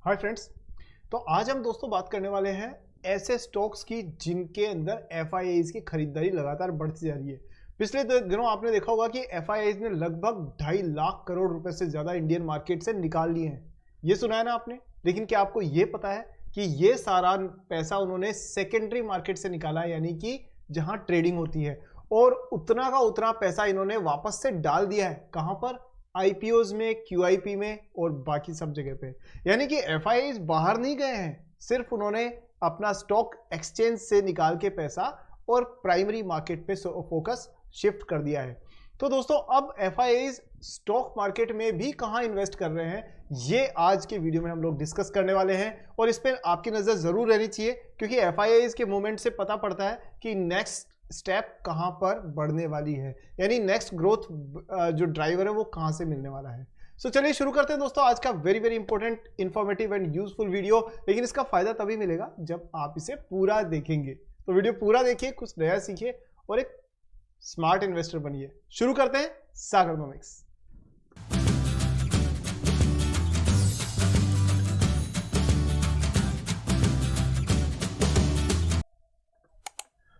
Hi friends. तो आज हम दोस्तों बात करने वाले हैं ऐसे स्टॉक्स की जिनके अंदर एफआईआईज की खरीदारी लगातार बढ़ती जा रही है। पिछले दिनों आपने देखा होगा कि एफआईआईज ने लगभग 2.5 लाख करोड़ रुपए से ज्यादा इंडियन मार्केट से निकाल लिए हैं। ये सुना है ना आपने। लेकिन क्या आपको ये पता है कि ये सारा पैसा उन्होंने सेकेंडरी मार्केट से निकाला है, यानी कि जहां ट्रेडिंग होती है, और उतना का उतना पैसा इन्होंने वापस से डाल दिया है। कहां पर? आईपीओज में, क्यूआईपी में और बाकी सब जगह पे। यानी कि एफआईआईज बाहर नहीं गए हैं, सिर्फ उन्होंने अपना स्टॉक एक्सचेंज से निकाल के पैसा और प्राइमरी मार्केट पे फोकस शिफ्ट कर दिया है। तो दोस्तों अब एफआईआईज स्टॉक मार्केट में भी कहां इन्वेस्ट कर रहे हैं, ये आज के वीडियो में हम लोग डिस्कस करने वाले हैं। और इस पर आपकी नजर जरूर रहनी चाहिए, क्योंकि एफआईआईज के मूवमेंट से पता पड़ता है कि नेक्स्ट स्टेप कहां पर बढ़ने वाली है, यानी नेक्स्ट ग्रोथ जो ड्राइवर है वो कहां से मिलने वाला है। सो चलिए शुरू करते हैं दोस्तों आज का very very important, informative and useful video. लेकिन इसका फायदा तभी मिलेगा जब आप इसे पूरा देखेंगे। तो वीडियो पूरा देखिए, कुछ नया सीखिए और एक स्मार्ट इन्वेस्टर बनिए। शुरू करते हैं सागरनोमिक्स।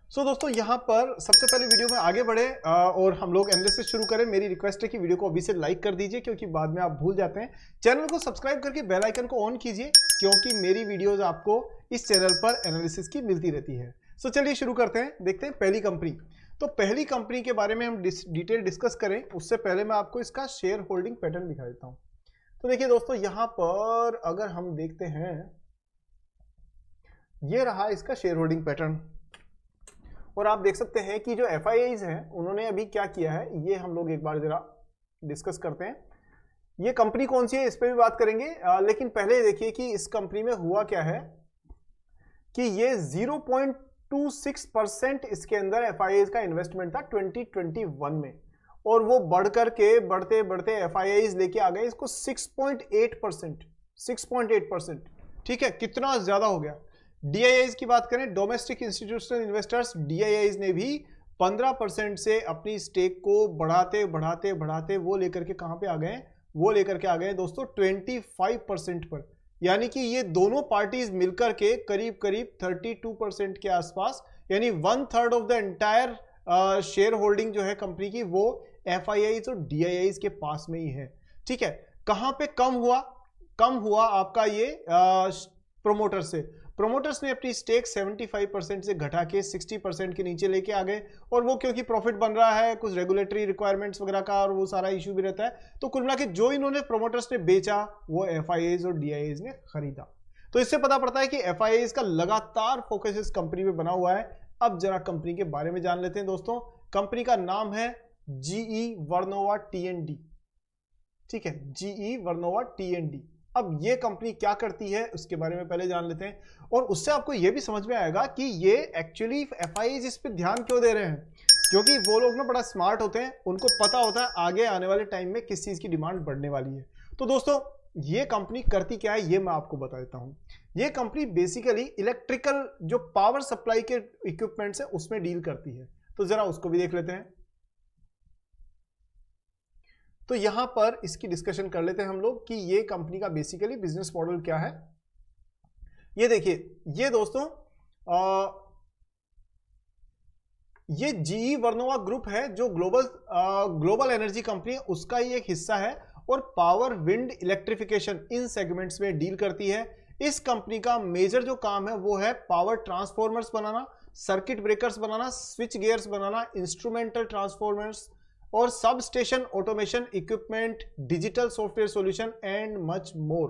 सो दोस्तों यहाँ पर सबसे पहले वीडियो में आगे बढ़े और हम लोग एनालिसिस शुरू करें। मेरी रिक्वेस्ट है कि वीडियो को अभी से लाइक कर दीजिए, क्योंकि बाद में आप भूल जाते हैं। चैनल को सब्सक्राइब करके बेल आइकन को ऑन कीजिए, क्योंकि मेरी वीडियोस आपको इस चैनल पर एनालिसिस की मिलती रहती है। सो चलिए शुरू करते हैं, देखते हैं पहली कंपनी। तो पहली कंपनी के बारे में हम डिटेल डिस्कस करें उससे पहले मैं आपको इसका शेयर होल्डिंग पैटर्न दिखा देता हूँ। तो देखिए दोस्तों, यहाँ पर अगर हम देखते हैं, ये रहा इसका शेयर होल्डिंग पैटर्न। और आप देख सकते हैं कि जो एफआईआईज हैं उन्होंने अभी क्या किया है, ये हम लोग एक बार जरा डिस्कस करते हैं। ये कंपनी कौन सी है इस पे भी बात करेंगे, लेकिन पहले देखिए कि इस कंपनी में हुआ क्या है कि ये 0.26% इसके अंदर एफआईआईज का इन्वेस्टमेंट था 2021 में, और वो बढ़ करके बढ़ते बढ़ते एफआईआईज लेके आ गए इसको 6.8%। ठीक है, कितना ज्यादा हो गया। डीआईआईज की बात करें, डोमेस्टिक इंस्टीट्यूशनल इन्वेस्टर्स, डीआईआईज ने भी 15% से अपनी स्टेक को बढ़ाते बढ़ाते बढ़ाते वो लेकर के कहां पे आ गए, वो लेकर के आ गए दोस्तों 25% पर। यानी कि ये दोनों पार्टीज मिलकर के करीब करीब 32% के आसपास, यानी 1/3 of the entire share holding जो है कंपनी की, वो एफआईआईज और डीआईआईज के पास में ही है। ठीक है, कहां पे कम हुआ? कम हुआ आपका ये प्रोमोटर से। प्रोमोटर्स ने अपनी स्टेक 75% से घटा के 60% के नीचे लेके आ गए, और वो क्योंकि प्रॉफिट बन रहा है, कुछ रेगुलेटरी रिक्वायरमेंट्स वगैरह का और वो सारा इश्यू भी रहता है, तो कुल मिला के जो इन्होंने प्रोमोटर्स ने बेचा वो एफआईआईज और डीआईआईज ने खरीदा। तो इससे पता पड़ता है कि एफआईआईज का लगातार फोकस इस कंपनी पे बना हुआ है। अब जरा कंपनी के बारे में जान लेते हैं दोस्तों। कंपनी का नाम है जीई वर्नोवा टी&डी। ठीक है, जीई वर्नोवा टी&डी। अब ये कंपनी क्या करती है उसके बारे में पहले जान लेते हैं, और उससे आपको ये भी समझ में आएगा कि ये एक्चुअली एफआईआईज इस पे ध्यान क्यों दे रहे हैं। क्योंकि वो लोग ना बड़ा स्मार्ट होते हैं, उनको पता होता है आगे आने वाले टाइम में किस चीज की डिमांड बढ़ने वाली है। तो दोस्तों ये कंपनी करती क्या है ये मैं आपको बता देता हूं। ये कंपनी बेसिकली इलेक्ट्रिकल जो पावर सप्लाई के इक्विपमेंट्स है उसमें डील करती है। तो जरा उसको भी देख लेते हैं। तो यहां पर इसकी डिस्कशन कर लेते हैं हम लोग कि ये कंपनी का बेसिकली बिजनेस मॉडल क्या है। ये देखिए, ये दोस्तों ये जीई वर्नोवा ग्रुप है जो ग्लोबल एनर्जी कंपनी है, उसका ही एक हिस्सा है, और पावर, विंड, इलेक्ट्रिफिकेशन इन सेगमेंट्स में डील करती है। इस कंपनी का मेजर जो काम है वो है पावर ट्रांसफॉर्मर्स बनाना, सर्किट ब्रेकर्स बनाना, स्विच गियर्स बनाना, इंस्ट्रूमेंटल ट्रांसफॉर्मर्स और sub station automation equipment, digital software solution and much more.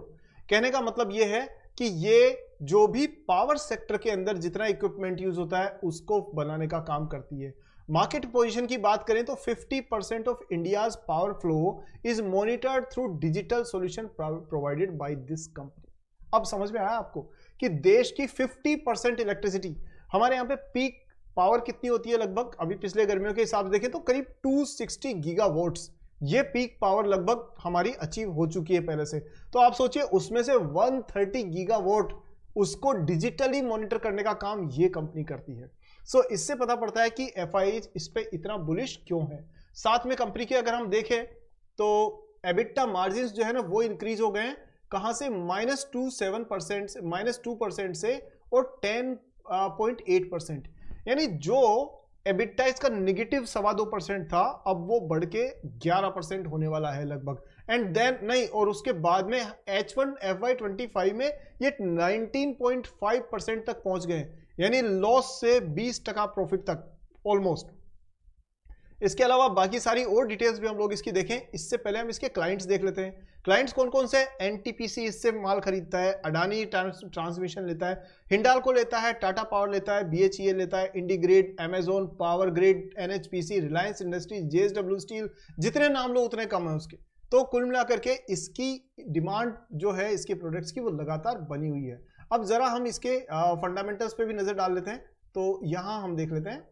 कहने का मतलब यह है कि ये जो भी पावर सेक्टर के अंदर जितना इक्विपमेंट यूज होता है उसको बनाने का काम करती है। मार्केट पोजीशन की बात करें तो 50% of India's power flow is monitored through digital solution provided by this company. अब समझ में आया आपको कि देश की 50% इलेक्ट्रिसिटी, हमारे यहाँ पे पीक पावर कितनी होती है लगभग, अभी पिछले गर्मियों के हिसाब से देखें तो करीब 260 गीगावाट्स, ये पीक पावर लगभग हमारी अचीव हो चुकी है पहले से। तो आप सोचिए उसमें से 130 गीगावाट उसको डिजिटली मॉनिटर करने का काम ये कंपनी करती है। सो इससे पता पड़ता है कि एफआईआईज इस पे इतना बुलिश क्यों है। साथ में कंपनी के अगर हम देखें तो एबिटा मार्जिन्स जो है ना वो इंक्रीज हो गए हैं कहां से -2.7% से -2% से और 10.8%, यानी जो एबिटा इसका नेगेटिव 2.25% था, अब वो बढ़ के 11% होने वाला है लगभग। एंड देन नहीं, और उसके बाद में H1 FY25 में ये 19.5% तक पहुंच गए, यानी लॉस से 20% प्रॉफिट तक ऑलमोस्ट। इसके अलावा बाकी सारी और डिटेल्स भी हम लोग इसकी देखें, इससे पहले हम इसके क्लाइंट्स देख लेते हैं। क्लाइंट्स कौन कौन से? एनटीपीसी इससे माल खरीदता है, अडानी ट्रांसमिशन लेता है, हिंडाल्को लेता है, टाटा पावर लेता है, बीएचईएल लेता है, IndiGrid, Amazon, power grid, NHPC, Reliance Industries, JSW steel, जितने नाम लो उतने कम है उसके। तो कुल मिलाकर के इसकी डिमांड जो है इसके प्रोडक्ट्स की वो लगातार बनी हुई है। अब जरा हम इसके फंडामेंटल्स पे भी नजर डाल लेते हैं। तो यहां हम देख लेते हैं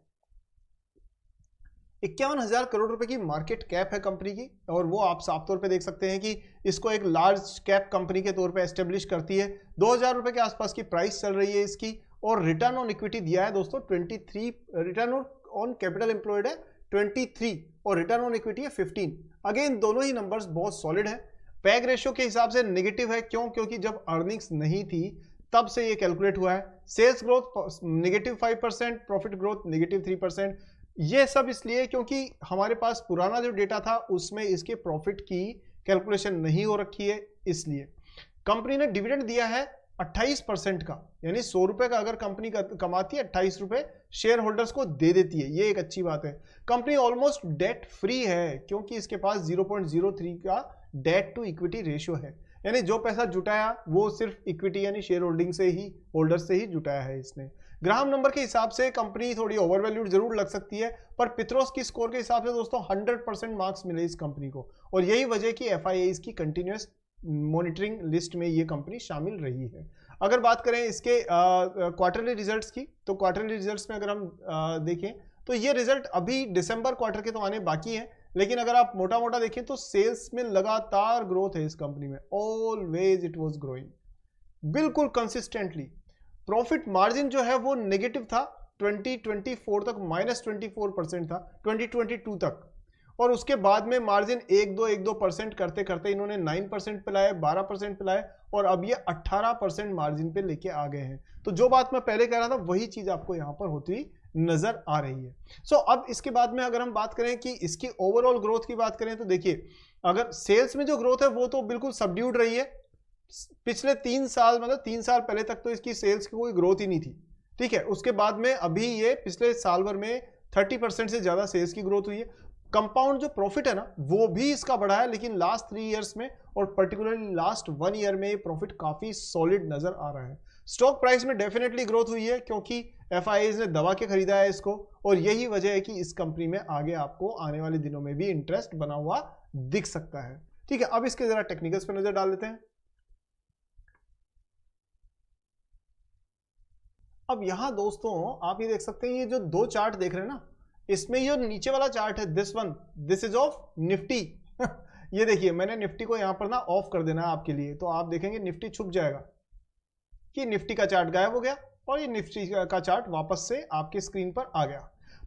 51,000 करोड़ रुपए की मार्केट कैप है कंपनी की, और वो आप साफ तौर पे देख सकते हैं कि इसको एक लार्ज कैप कंपनी के तौर पे एस्टेब्लिश करती है। 2,000 रुपए के आसपास की प्राइस चल रही है इसकी, और रिटर्न ऑन इक्विटी दिया है दोस्तों 23, रिटर्न ऑन कैपिटल एम्प्लॉयड है 23 और रिटर्न ऑन इक्विटी है 15। अगेन दोनों ही नंबर्स बहुत सॉलिड है। पैग रेशियो के हिसाब से नेगेटिव है, क्यों? क्योंकि जब अर्निंग्स नहीं थी तब से ये कैलकुलेट हुआ है। Sales growth -5%, profit growth -3%। ये सब इसलिए क्योंकि हमारे पास पुराना जो डेटा था उसमें इसके प्रॉफिट की कैलकुलेशन नहीं हो रखी है, इसलिए। कंपनी ने डिविडेंड दिया है 28% का, यानी 100 रुपए का अगर कंपनी कमाती है 28 रुपए शेयर होल्डर्स को दे देती है, ये एक अच्छी बात है। कंपनी ऑलमोस्ट डेट फ्री है, क्योंकि इसके पास 0.03 का डेट टू इक्विटी रेशियो है, यानी जो पैसा जुटाया वो सिर्फ इक्विटी यानी शेयर होल्डिंग से ही, होल्डर से ही जुटाया है इसने। ग्राहम नंबर के हिसाब से कंपनी थोड़ी ओवरवैल्यूड जरूर लग सकती है, पर पित्रोस की स्कोर के हिसाब से दोस्तों 100% मार्क्स मिले इस कंपनी को, और यही वजह की एफआईआईज की कंटिन्यूअस मॉनिटरिंग लिस्ट में ये कंपनी शामिल रही है। अगर बात करें इसके क्वार्टरली रिजल्ट्स की, तो क्वार्टरली रिजल्ट्स में अगर हम देखें तो ये रिजल्ट अभी दिसंबर क्वार्टर के तो आने बाकी हैं, लेकिन अगर आप मोटा मोटा देखें तो सेल्स में लगातार ग्रोथ है इस कंपनी में, ऑलवेज इट वाज ग्रोइंग बिल्कुल कंसिस्टेंटली। प्रॉफिट मार्जिन जो है वो नेगेटिव था 2024 तक, -24% था 2022 तक, और उसके बाद में मार्जिन 1-2% करते करते इन्होंने 9% पे लाए, 12% पे लाए, और अब ये 18% मार्जिन पे लेके आ गए हैं। तो जो बात मैं पहले कह रहा था वही चीज आपको यहां पर होती हुई नजर आ रही है। सो अब इसके बाद में अगर हम बात करें कि इसकी ओवरऑल ग्रोथ की बात करें तो देखिए, अगर सेल्स में जो ग्रोथ है वो तो बिल्कुल सबड्यूड रही है। पिछले 3 साल, मतलब 3 साल पहले तक तो इसकी सेल्स की कोई ग्रोथ ही नहीं थी, ठीक है। उसके बाद में अभी ये पिछले साल भर में 30% से ज्यादा सेल्स की ग्रोथ हुई है। कंपाउंड जो प्रॉफिट है ना वो भी इसका बढ़ा है, लेकिन लास्ट 3 इयर्स में और पर्टिकुलरली लास्ट 1 ईयर में ये प्रॉफिट काफी सॉलिड नजर आ रहा है। स्टॉक प्राइस में डेफिनेटली ग्रोथ हुई है, क्योंकि एफआईआईज ने दबा के खरीदा है इसको, और यही वजह है कि इस कंपनी में आगे आपको आने वाले दिनों में भी इंटरेस्ट बना हुआ दिख सकता है, ठीक है। अब इसके जरा टेक्निकल्स पे नजर डाल लेते हैं। अब यहां दोस्तों आप ये देख सकते हैं, ये जो 2 चार्ट देख रहे हैं ना, इसमें ये नीचे वाला चार्ट है, दिस इज ऑफ निफ्टी। ये देखिए, मैंने निफ्टी को यहां पर ना ऑफ कर देना है आपके लिए, तो आप देखेंगे निफ्टी छुप जाएगा कि निफ्टी का चार्ट गायब हो गया और ये निफ्टी का चार्ट वापस से आपके स्क्रीन पर आ गया।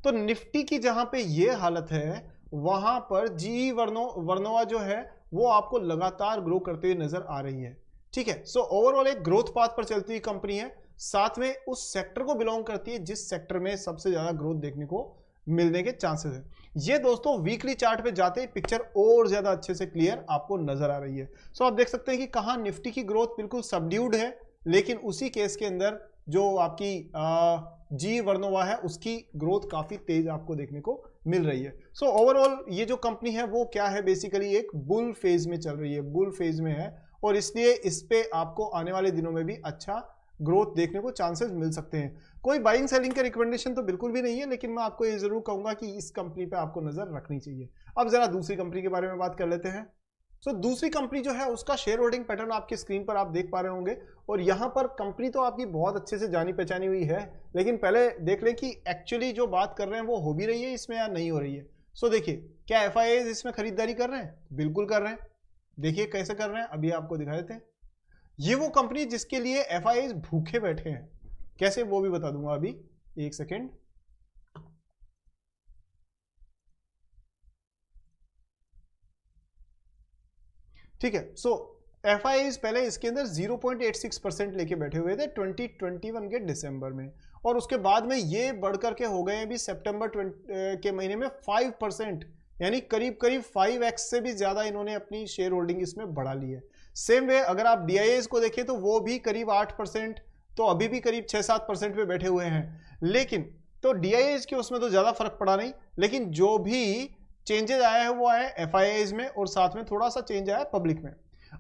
तो निफ्टी की जहां पे ये हालत है वहां पर जी वर्नोवा जो है वो आपको लगातार ग्रो करते हुए नजर आ रही है, ठीक है। सो ओवरऑल एक ग्रोथ पाथ पर चलती हुई कंपनी है, साथ में उस सेक्टर को बिलोंग करती है जिस सेक्टर में सबसे ज्यादा ग्रोथ देखने को मिलने के चांसेस है। ये दोस्तों वीकली चार्ट पे जाते ही पिक्चर और ज्यादा अच्छे से क्लियर आपको नजर आ रही है। सो आप देख सकते हैं कि कहां निफ्टी की ग्रोथ बिल्कुल सबड्यूड है, लेकिन उसी केस के अंदर जो आपकी जी वर्नोवा है उसकी ग्रोथ काफी तेज आपको देखने को मिल रही है। सो ओवरऑल ये जो कंपनी है वो क्या है, बेसिकली एक बुल फेज में चल रही है, बुल फेज में है, और इसलिए इस पे आपको आने वाले दिनों में भी अच्छा ग्रोथ देखने को चांसेस मिल सकते हैं। कोई बाइंग सेलिंग का रिकमेंडेशन तो बिल्कुल भी नहीं है, लेकिन मैं आपको ये जरूर कहूंगा कि इस कंपनी पे आपको नजर रखनी चाहिए। अब जरा दूसरी कंपनी के बारे में बात कर लेते हैं। सो दूसरी कंपनी जो है उसका शेयर होल्डिंग पैटर्न आपके स्क्रीन पर आप देख पा रहे होंगे, और यहां पर कंपनी तो आपकी बहुत अच्छे से जानी पहचानी हुई है, लेकिन पहले देख लें कि एक्चुअली जो बात कर रहे हैं वो हो भी रही है इसमें या नहीं हो रही है। सो देखिए, क्या एफआईआईज इसमें खरीदारी कर रहे हैं? बिल्कुल कर रहे हैं। देखिए कैसे कर रहे हैं, अभी आपको दिखा देते हैं। ये वो कंपनी जिसके लिए एफआईआईज भूखे बैठे हैं, कैसे वो भी बता दूंगा अभी, एक सेकेंड। ठीक है। सो FIIs पहले इसके अंदर 0.86% लेके बैठे हुए थे 2021 के दिसंबर में, और उसके बाद में ये बढ़ करके हो गए अभी सितंबर के महीने में 5%, यानी करीब करीब 5x से भी ज्यादा इन्होंने अपनी शेयर होल्डिंग इसमें बढ़ा ली है। सेम वे अगर आप DIIs को देखें तो वो भी करीब 8%, तो अभी भी करीब 6-7% पे बैठे हुए हैं। लेकिन तो DIIs के उसमें तो ज्यादा फर्क पड़ा नहीं, लेकिन जो भी चेंजेस आया है वो आया है FIIs में, और साथ में थोड़ा सा चेंज आया है पब्लिक में।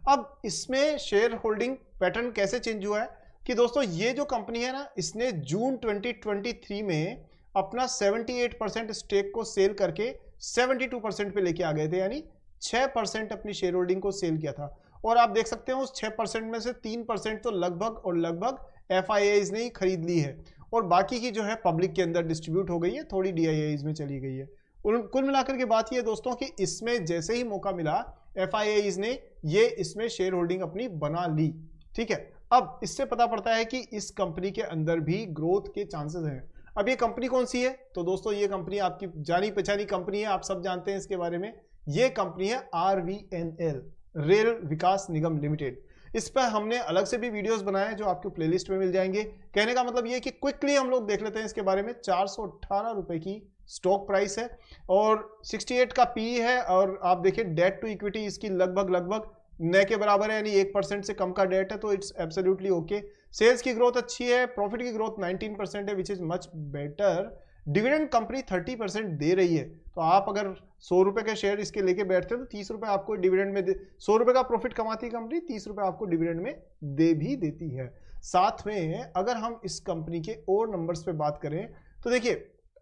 अब इसमें शेयर होल्डिंग पैटर्न कैसे चेंज हुआ है कि दोस्तों ये जो कंपनी है ना, इसने जून 2023 में अपना 78% स्टेक को सेल करके 72% पे लेके आ गए थे, यानी 6% अपनी शेयर होल्डिंग को सेल किया था। और आप देख सकते हैं उस 6% में से 3% तो लगभग और लगभग FIIs ने ही खरीद ली है, और बाकी की जो है पब्लिक के अंदर डिस्ट्रीब्यूट हो गई है, थोड़ी DIIs में चली गई है। कुल मिलाकर के बात ये दोस्तों कि इसमें जैसे ही मौका मिला FIIs ने ये इसमें शेयर होल्डिंग अपनी बना ली। ठीक है, अब इससे पता पड़ता है कि इस कंपनी के अंदर भी ग्रोथ के चांसेस हैं। अब ये कंपनी कौन सी है, तो दोस्तों ये कंपनी आपकी जानी पहचानी कंपनी है, आप सब जानते हैं इसके बारे में। ये कंपनी है RVNL, रेल विकास निगम लिमिटेड। इस पर हमने अलग से भी वीडियोस बनाए हैं जो आपके प्लेलिस्ट में मिल जाएंगे। कहने का मतलब ये कि क्विकली हम लोग देख लेते हैं इसके बारे में। 418 रुपए की स्टॉक प्राइस है और 68 का पी है, और आप देखिए डेट टू इक्विटी इसकी लगभग न के बराबर है, यानी 1% से कम का डेट है, तो इट्स एब्सोल्युटली ओके। सेल्स की ग्रोथ अच्छी है, प्रॉफिट की ग्रोथ 19% है, विच is much better. Dividend company 30% दे रही है, तो आप अगर 100 रुपए के शेयर इसके लेके बैठते हो तो 30 रुपए आपको डिविडेंड में 100 रुपए का प्रॉफिट कमाती है कंपनी, 30 रुपए आपको डिविडेंड में दे भी देती है। साथ में अगर हम इस कंपनी के और नंबर्स पे बात करें तो देखिए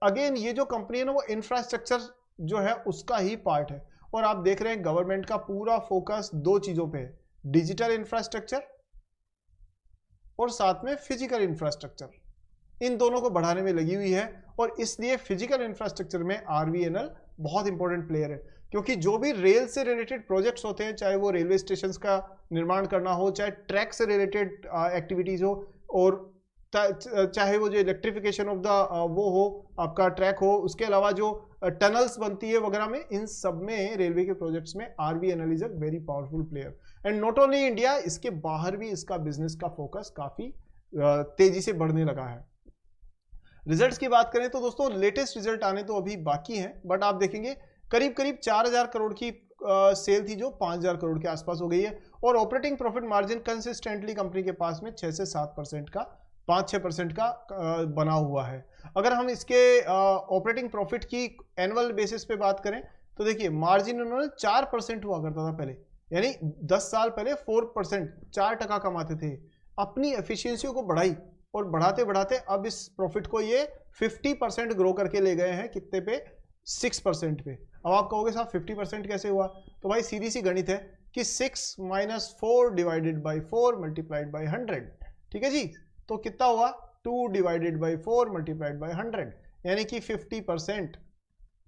अगेन ये जो कंपनी है ना वो इंफ्रास्ट्रक्चर जो है उसका ही पार्ट है, और आप देख रहे हैं गवर्नमेंट का पूरा फोकस दो चीजों पे है, डिजिटल इंफ्रास्ट्रक्चर और साथ में फिजिकल इंफ्रास्ट्रक्चर, इन दोनों को बढ़ाने में लगी हुई है। और इसलिए फिजिकल इंफ्रास्ट्रक्चर में RVNL बहुत इंपॉर्टेंट प्लेयर है, क्योंकि जो भी रेल से रिलेटेड प्रोजेक्ट्स होते हैं, चाहे वो रेलवे स्टेशन का निर्माण करना हो, चाहे ट्रैक से रिलेटेड एक्टिविटीज हो, और चाहे वो जो इलेक्ट्रिफिकेशन ऑफ द वो हो आपका ट्रैक हो, उसके अलावा जो टनल्स बनती है वगैरह में, इन सब में रेलवे के प्रोजेक्ट्स में RVNL is a very powerful player. And not only India, इसके बाहर भी इसका बिजनेस का फोकस काफी तेजी से बढ़ने लगा है। रिजल्ट्स की बात करें तो दोस्तों लेटेस्ट रिजल्ट आने तो अभी बाकी हैं, बट आप देखेंगे करीब करीब 4000 करोड़ की सेल थी जो 5000 करोड़ के आसपास हो गई है, और operating profit margin consistently company के पास में 6 से 7% का 5-6% का बना हुआ है। अगर हम इसके ऑपरेटिंग प्रॉफिट की एनुअल बेसिस पे बात करें तो देखिए मार्जिन उन्होंने 4% हुआ करता था पहले, यानी 10 साल पहले 4% 4% कमाते थे। अपनी एफिशिएंसी को बढ़ाई और बढ़ाते बढ़ाते अब इस प्रॉफिट को ये 50% ग्रो करके ले गए हैं, कितने पे 6% पे। अब आप कहोगे साहब 50% कैसे हुआ, तो भाई सीधी सी गणित है कि 6 - 4 डिवाइडेड बाई 4 मल्टीप्लाइड बाई 100, ठीक है जी, तो कितना हुआ 2 डिवाइडेड बाई 4 मल्टीप्लाइड बाई 100, यानी कि 50%।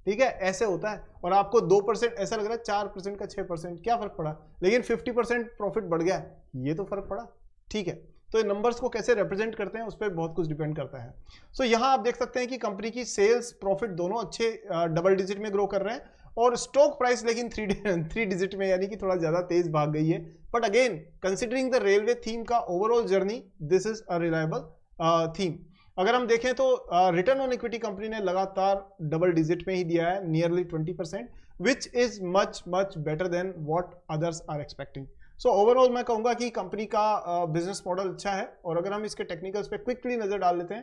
ठीक है, ऐसे होता है। और आपको 2% ऐसा लग रहा है, 4% का 6% क्या फर्क पड़ा, लेकिन 50% प्रॉफिट बढ़ गया, ये तो फर्क पड़ा। ठीक है, तो ये नंबर्स को कैसे रिप्रेजेंट करते हैं उस पर बहुत कुछ डिपेंड करता है। सो यहाँ आप देख सकते हैं कि कंपनी की सेल्स प्रॉफिट दोनों अच्छे डबल डिजिट में ग्रो कर रहे हैं, और स्टॉक प्राइस लेकिन 3 डिजिट में, यानी कि थोड़ा ज्यादा तेज भाग गई है। But again considering the railway theme का overall journey, this is a reliable theme. अगर हम देखें तो रिटर्न ऑन इक्विटी कंपनी ने लगातार डबल डिजिट में ही दिया है, nearly 20%, which is much much better than what others are expecting. So overall मैं कहूंगा कि कंपनी का बिजनेस मॉडल अच्छा है। और अगर हम इसके टेक्निकल्स पे क्विकली नजर डाल लेते हैं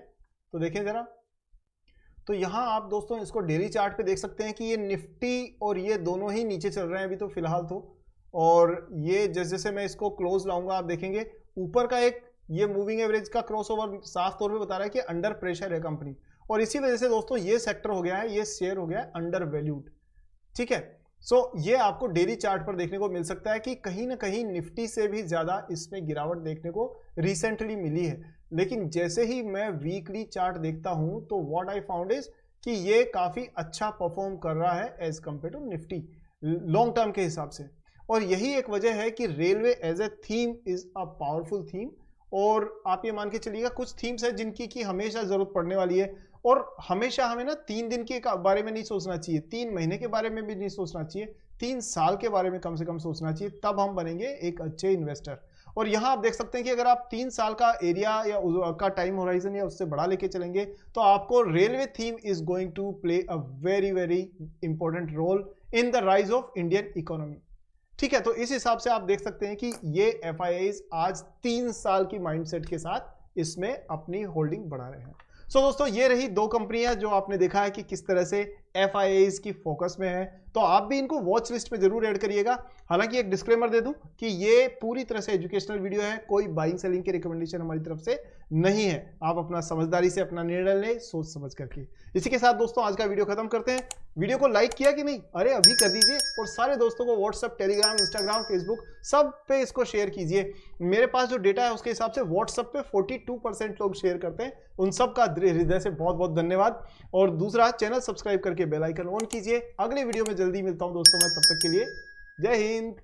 तो देखें जरा, तो यहाँ आप दोस्तों इसको डेली चार्ट पे देख सकते हैं कि ये निफ्टी और ये दोनों ही नीचे चल रहे हैं अभी तो फिलहाल तो, और ये जैसे जैसे मैं इसको क्लोज लाऊंगा आप देखेंगे ऊपर का एक ये मूविंग एवरेज का क्रॉसओवर साफ तौर पे बता रहा है कि अंडर प्रेशर है कंपनी, और इसी वजह से दोस्तों ये सेक्टर हो गया है, ये शेयर हो गया है अंडर वैल्यूड। ठीक है, सो ये आपको डेली चार्ट पर देखने को मिल सकता है कि कहीं ना कहीं निफ्टी से भी ज्यादा इसमें गिरावट देखने को रिसेंटली मिली है। लेकिन जैसे ही मैं वीकली चार्ट देखता हूं तो व्हाट आई फाउंड इज कि ये काफी अच्छा परफॉर्म कर रहा है as compared to Nifty long term के हिसाब से। और यही एक वजह है कि railway as a theme is a powerful theme, और आप ये मान के चलिएगा कुछ थीम्स है जिनकी की हमेशा जरूरत पड़ने वाली है, और हमेशा हमें ना 3 दिन के बारे में नहीं सोचना चाहिए, 3 महीने के बारे में भी नहीं सोचना चाहिए, 3 साल के बारे में कम से कम सोचना चाहिए, तब हम बनेंगे एक अच्छे इन्वेस्टर। और यहाँ आप देख सकते हैं कि अगर आप 3 साल का एरिया या का टाइम होराइजन या उससे बड़ा लेके चलेंगे तो आपको railway theme is going to play a very very important role in the rise of Indian economy. ठीक है, तो इस हिसाब से आप देख सकते हैं कि ये FIIs आज 3 साल की माइंडसेट के साथ इसमें अपनी होल्डिंग बढ़ा रहे हैं। सो दोस्तों, ये रही 2 कंपनियां जो आपने देखा है कि किस तरह से FIIs की फोकस में है, तो आप भी इनको वॉच लिस्ट में जरूर ऐड करिएगा। हालांकि एक डिस्क्लेमर दे दूं कि ये पूरी तरह से एजुकेशनल वीडियो है, कोई बाइंग सेलिंग की रिकमेंडेशन हमारी तरफ से नहीं है। आप अपना समझदारी से अपना निर्णय लें, सोच समझ करके। इसी के साथ दोस्तों आज का वीडियो खत्म करते हैं। वीडियो को लाइक किया कि नहीं? अरे अभी कर दीजिए, और सारे दोस्तों को व्हाट्सएप, टेलीग्राम, इंस्टाग्राम, फेसबुक सब पे इसको शेयर कीजिए। मेरे पास जो डेटा है उसके हिसाब से व्हाट्सएप पे 42% लोग शेयर करते हैं, उन सब का हृदय से बहुत बहुत धन्यवाद। और दूसरा, चैनल सब्सक्राइब करके बेल आइकन ऑन कीजिए। अगले वीडियो में जल्दी मिलता हूं दोस्तों मैं, तब तक के लिए जय हिंद।